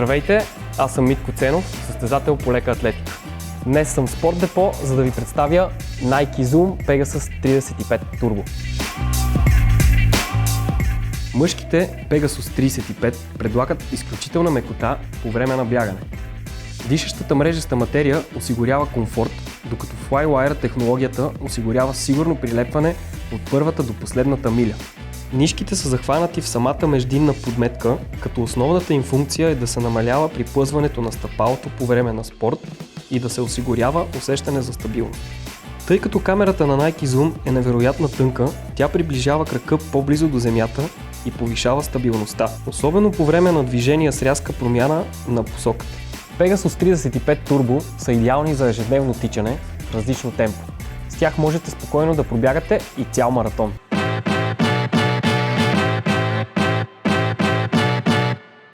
Здравейте, аз съм Митко Ценов, състезател по лека атлетика. Днес съм в Спорт Депо, за да ви представя Nike Zoom Pegasus 35 Turbo. Мъжките Pegasus 35 предлагат изключителна мекота по време на бягане. Дишащата мрежеста материя осигурява комфорт, докато Flywire технологията осигурява сигурно прилепване от първата до последната миля. Нишките са захванати в самата междинна подметка, като основната им функция е да се намалява при плъзването на стъпалото по време на спорт и да се осигурява усещане за стабилност. Тъй като камерата на Nike Zoom е невероятно тънка, тя приближава крака по-близо до земята и повишава стабилността, особено по време на движения с рязка промяна на посоката. Pegasus 35 Turbo са идеални за ежедневно тичане в различно темпо. С тях можете спокойно да пробягате и цял маратон.